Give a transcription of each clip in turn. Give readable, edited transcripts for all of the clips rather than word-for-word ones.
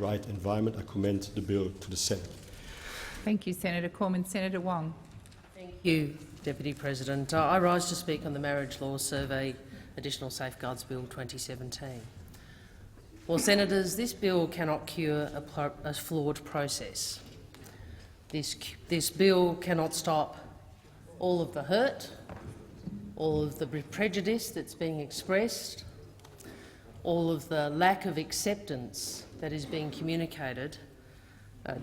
right environment. I commend the bill to the Senate. Thank you, Senator Cormann. Senator Wong. Thank you, Deputy President. I rise to speak on the Marriage Law Survey Additional Safeguards Bill 2017. Well, Senators, this bill cannot cure a flawed process. This bill cannot stop all of the hurt, all of the prejudice that's being expressed, all of the lack of acceptance that is being communicated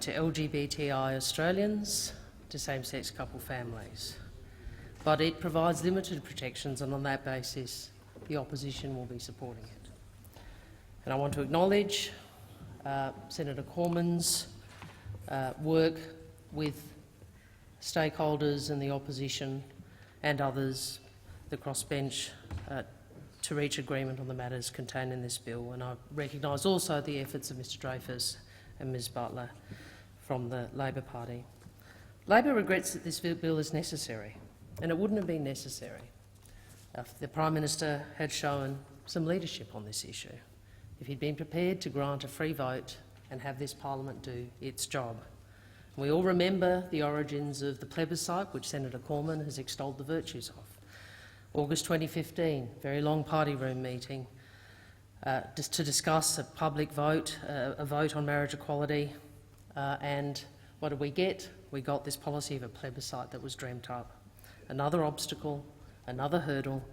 to LGBTI Australians, to same-sex couple families. But it provides limited protections, and on that basis the opposition will be supporting it. And I want to acknowledge Senator Cormann's work with stakeholders and the opposition and others, the crossbench, to reach agreement on the matters contained in this bill. And I recognise also the efforts of Mr Dreyfus and Ms Butler from the Labor Party. Labor regrets that this bill is necessary, and it wouldn't have been necessary if the Prime Minister had shown some leadership on this issue, if he'd been prepared to grant a free vote and have this parliament do its job. We all remember the origins of the plebiscite, which Senator Cormann has extolled the virtues of. August 2015, very long party room meeting just to discuss a public vote, a vote on marriage equality, and what did we get? We got this policy of a plebiscite that was dreamt up. Another obstacle, another hurdle,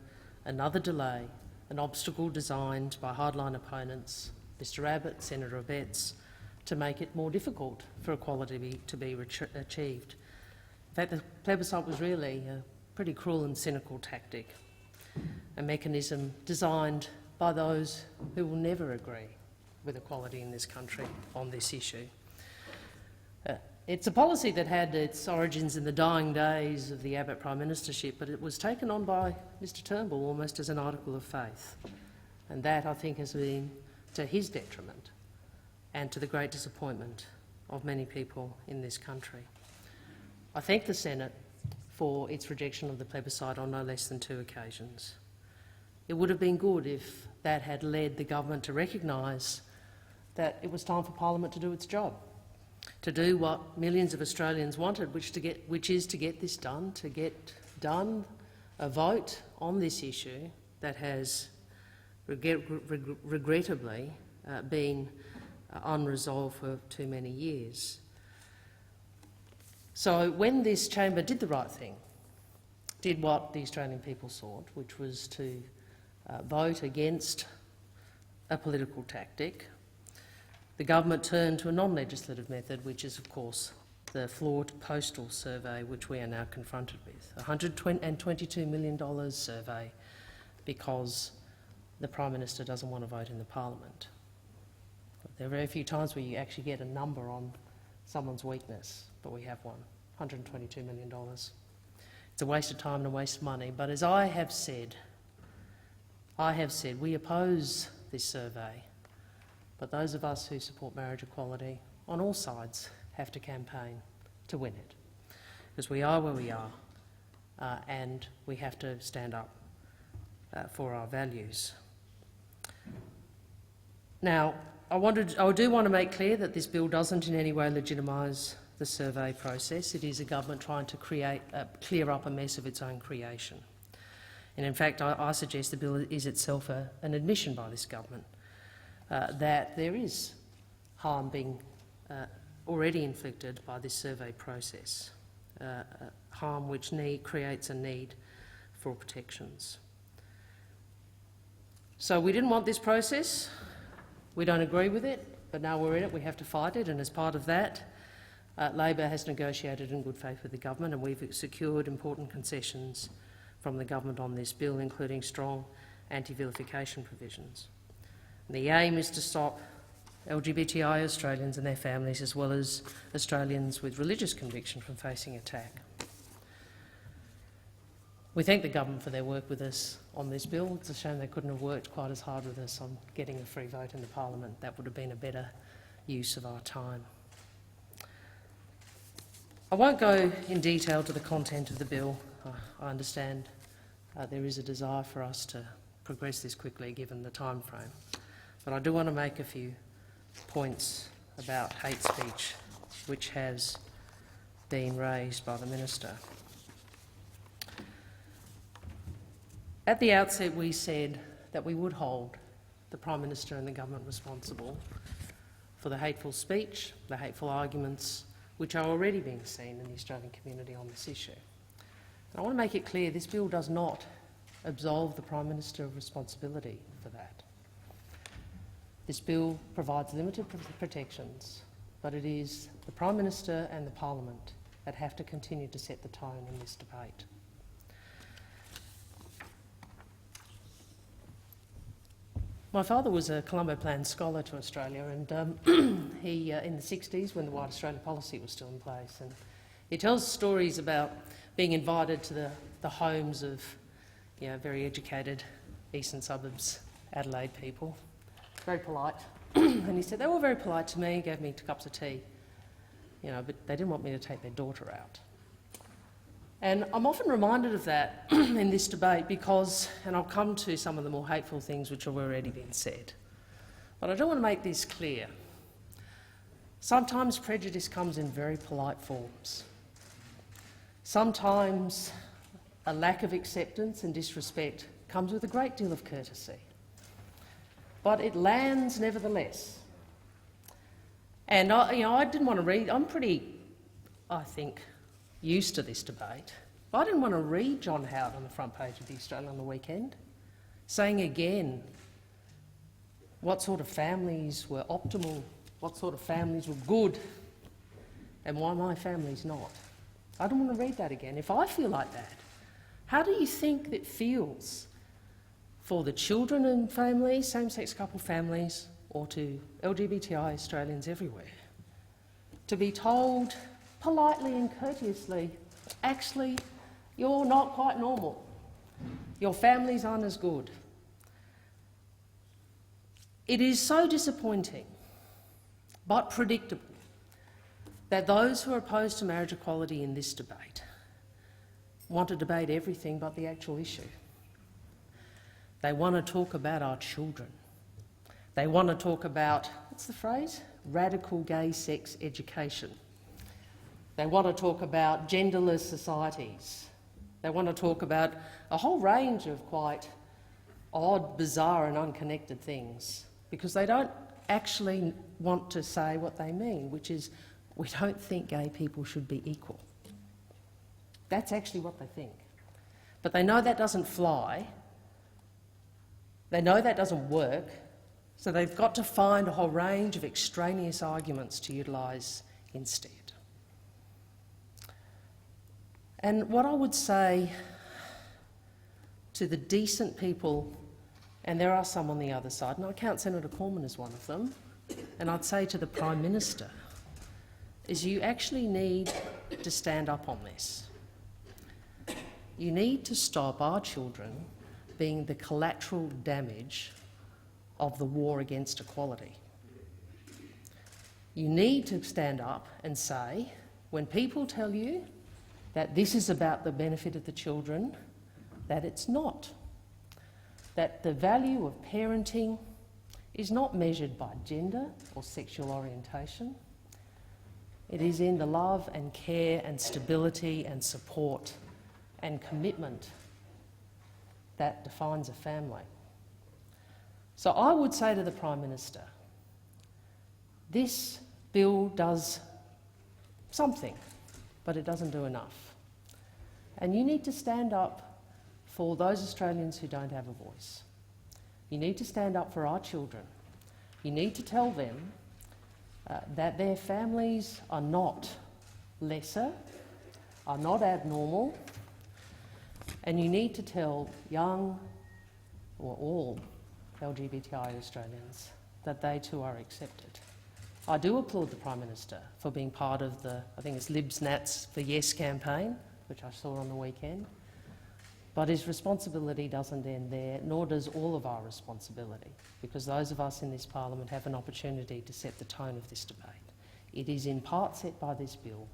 another delay, an obstacle designed by hardline opponents, Mr Abbott, Senator Abetz, to make it more difficult for equality to be achieved. In fact, the plebiscite was really a pretty cruel and cynical tactic, a mechanism designed by those who will never agree with equality in this country on this issue. It's a policy that had its origins in the dying days of the Abbott Prime Ministership, but it was taken on by Mr Turnbull almost as an article of faith, and that, I think, has been to his detriment and to the great disappointment of many people in this country. I thank the Senate for its rejection of the plebiscite on no less than 2 occasions. It would have been good if that had led the government to recognise that it was time for Parliament to do its job, to do what millions of Australians wanted, which is to get this done, to get done a vote on this issue that has regrettably been unresolved for too many years. So when this chamber did the right thing, did what the Australian people sought, which was to vote against a political tactic, the government turned to a non-legislative method, which is, of course, the flawed postal survey which we are now confronted with. A $122 million survey because the Prime Minister doesn't want to vote in the Parliament. There are very few times where you actually get a number on someone's weakness, but we have one, $122 million. It's a waste of time and a waste of money, but as I have said, we oppose this survey, but those of us who support marriage equality on all sides have to campaign to win it, because we are where we are and we have to stand up for our values. Now, I do want to make clear that this bill doesn't in any way legitimise the survey process. It is a government trying to clear up a mess of its own creation. And in fact, I suggest the bill is itself an admission by this government that there is harm being already inflicted by this survey process, harm which creates a need for protections. So we didn't want this process. We don't agree with it, but now we're in it, we have to fight it, and as part of that, Labor has negotiated in good faith with the government, and we've secured important concessions from the government on this bill, including strong anti-vilification provisions. And the aim is to stop LGBTI Australians and their families, as well as Australians with religious conviction, from facing attack. We thank the government for their work with us on this bill. It's a shame they couldn't have worked quite as hard with us on getting a free vote in the Parliament. That would have been a better use of our time. I won't go in detail to the content of the bill. I understand there is a desire for us to progress this quickly given the time frame, but I do want to make a few points about hate speech, which has been raised by the Minister. At the outset, we said that we would hold the Prime Minister and the government responsible for the hateful speech, the hateful arguments which are already being seen in the Australian community on this issue. And I want to make it clear this bill does not absolve the Prime Minister of responsibility for that. This bill provides limited protections, but it is the Prime Minister and the Parliament that have to continue to set the tone in this debate. My father was a Colombo Plan scholar to Australia, and he, in the 60s, when the White Australia policy was still in place, and he tells stories about being invited to the homes of, very educated eastern suburbs Adelaide people, very polite. And he said they were very polite to me, gave me 2 cups of tea, but they didn't want me to take their daughter out. And I'm often reminded of that in this debate because, and I'll come to some of the more hateful things which have already been said, but I do want to make this clear. Sometimes prejudice comes in very polite forms. Sometimes a lack of acceptance and disrespect comes with a great deal of courtesy. But it lands nevertheless. And I didn't want to read, I'm pretty, I think, used to this debate. I didn't want to read John Howard on the front page of The Australian on the weekend, saying again what sort of families were optimal, what sort of families were good, and why my family's not. I don't want to read that again. If I feel like that, how do you think it feels for the children and families, same-sex couple families, or to LGBTI Australians everywhere, to be told politely and courteously, actually, you're not quite normal. Your families aren't as good. It is so disappointing, but predictable, that those who are opposed to marriage equality in this debate want to debate everything but the actual issue. They want to talk about our children. They want to talk about, what's the phrase? Radical gay sex education. They want to talk about genderless societies. They want to talk about a whole range of quite odd, bizarre and unconnected things because they don't actually want to say what they mean, which is we don't think gay people should be equal. That's actually what they think. But they know that doesn't fly. They know that doesn't work, so they've got to find a whole range of extraneous arguments to utilise instead. And what I would say to the decent people, and there are some on the other side, and I count Senator Cormann as one of them, and I'd say to the Prime Minister, is you actually need to stand up on this. You need to stop our children being the collateral damage of the war against equality. You need to stand up and say, when people tell you that this is about the benefit of the children, that it's not. That the value of parenting is not measured by gender or sexual orientation. It is in the love and care and stability and support and commitment that defines a family. So I would say to the Prime Minister, this bill does something, but it doesn't do enough. And you need to stand up for those Australians who don't have a voice. You need to stand up for our children. You need to tell them that their families are not lesser, are not abnormal, and you need to tell young or all LGBTI Australians that they too are accepted. I do applaud the Prime Minister for being part of the, I think it's Libs Nats for Yes campaign, which I saw on the weekend. But his responsibility doesn't end there, nor does all of our responsibility, because those of us in this parliament have an opportunity to set the tone of this debate. It is in part set by this bill,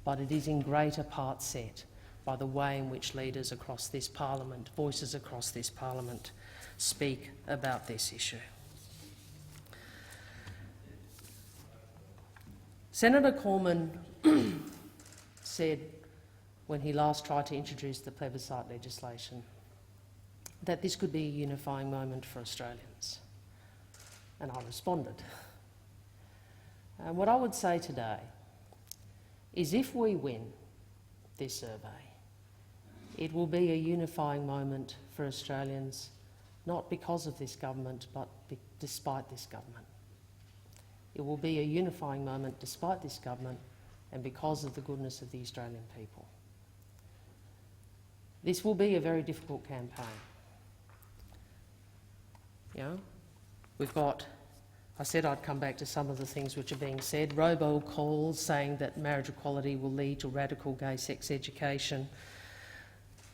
but it is in greater part set by the way in which leaders across this parliament, voices across this parliament, speak about this issue. Senator Cormann said when he last tried to introduce the plebiscite legislation that this could be a unifying moment for Australians, and I responded. And what I would say today is if we win this survey, it will be a unifying moment for Australians, not because of this government, but despite this government. It will be a unifying moment despite this government and because of the goodness of the Australian people. This will be a very difficult campaign. You know, we've got, I said I'd come back to some of the things which are being said, robocalls saying that marriage equality will lead to radical gay sex education,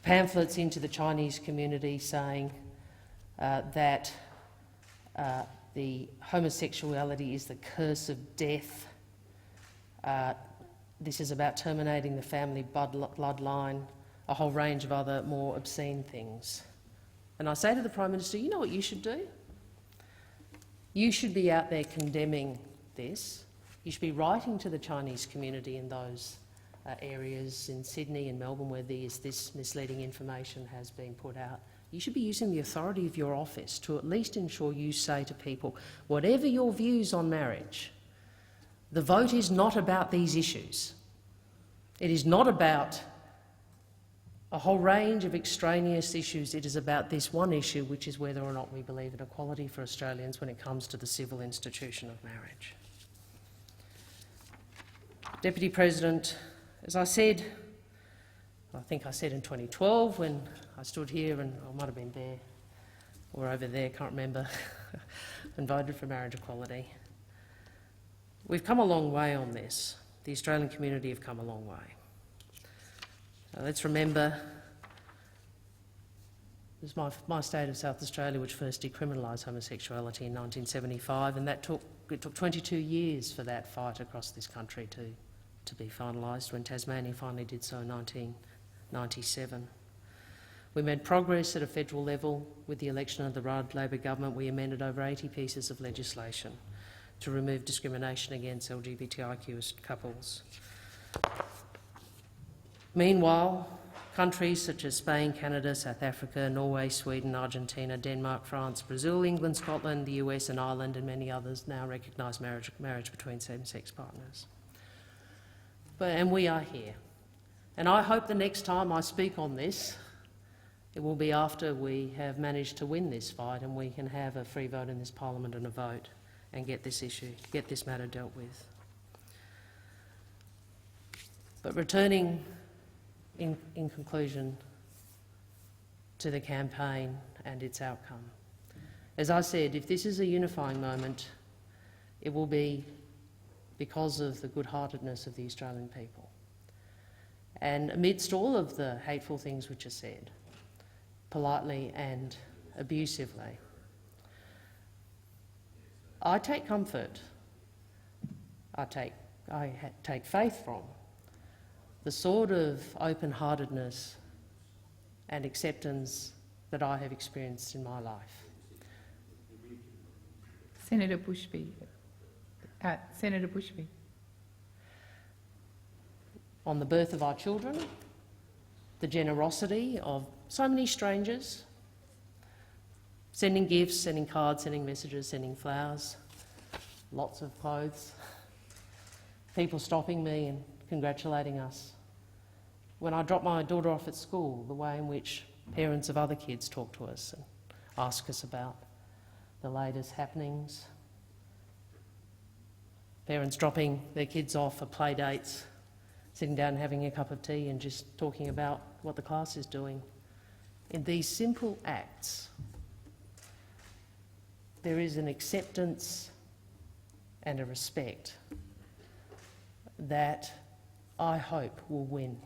pamphlets into the Chinese community saying that the homosexuality is the curse of death. This is about terminating the family bloodline, a whole range of other more obscene things. And I say to the Prime Minister, you know what you should do? You should be out there condemning this. You should be writing to the Chinese community in those areas in Sydney and Melbourne where this misleading information has been put out. You should be using the authority of your office to at least ensure you say to people, whatever your views on marriage, the vote is not about these issues. It is not about a whole range of extraneous issues. It is about this one issue, which is whether or not we believe in equality for Australians when it comes to the civil institution of marriage. Deputy President, as I said, I think I said in 2012 when I stood here, and I might have been there or over there, can't remember, and voted for marriage equality. We've come a long way on this. The Australian community have come a long way. Let's remember it was my state of South Australia which first decriminalised homosexuality in 1975, and it took 22 years for that fight across this country to be finalised, when Tasmania finally did so in 1997. We made progress at a federal level. With the election of the Rudd Labor government, we amended over 80 pieces of legislation to remove discrimination against LGBTIQ couples. Meanwhile, countries such as Spain, Canada, South Africa, Norway, Sweden, Argentina, Denmark, France, Brazil, England, Scotland, the US and Ireland and many others now recognise marriage between same-sex partners. And we are here. And I hope the next time I speak on this, it will be after we have managed to win this fight and we can have a free vote in this parliament and a vote and get this matter dealt with. But returning in conclusion to the campaign and its outcome. As I said, if this is a unifying moment, it will be because of the good-heartedness of the Australian people. And amidst all of the hateful things which are said, politely and abusively, I take comfort, I take faith from the sort of open-heartedness and acceptance that I have experienced in my life. Senator Bushby. Senator Bushby. On the birth of our children, the generosity of so many strangers, sending gifts, sending cards, sending messages, sending flowers, lots of clothes, people stopping me and congratulating us. When I drop my daughter off at school, the way in which parents of other kids talk to us and ask us about the latest happenings. Parents dropping their kids off for play dates, sitting down and having a cup of tea and just talking about what the class is doing. In these simple acts, there is an acceptance and a respect that I hope will win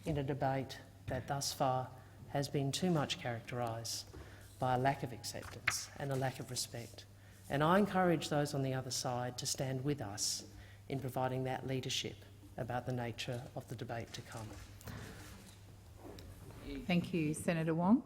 in a debate that thus far has been too much characterised by a lack of acceptance and a lack of respect. And I encourage those on the other side to stand with us in providing that leadership about the nature of the debate to come. Thank you, Senator Wong.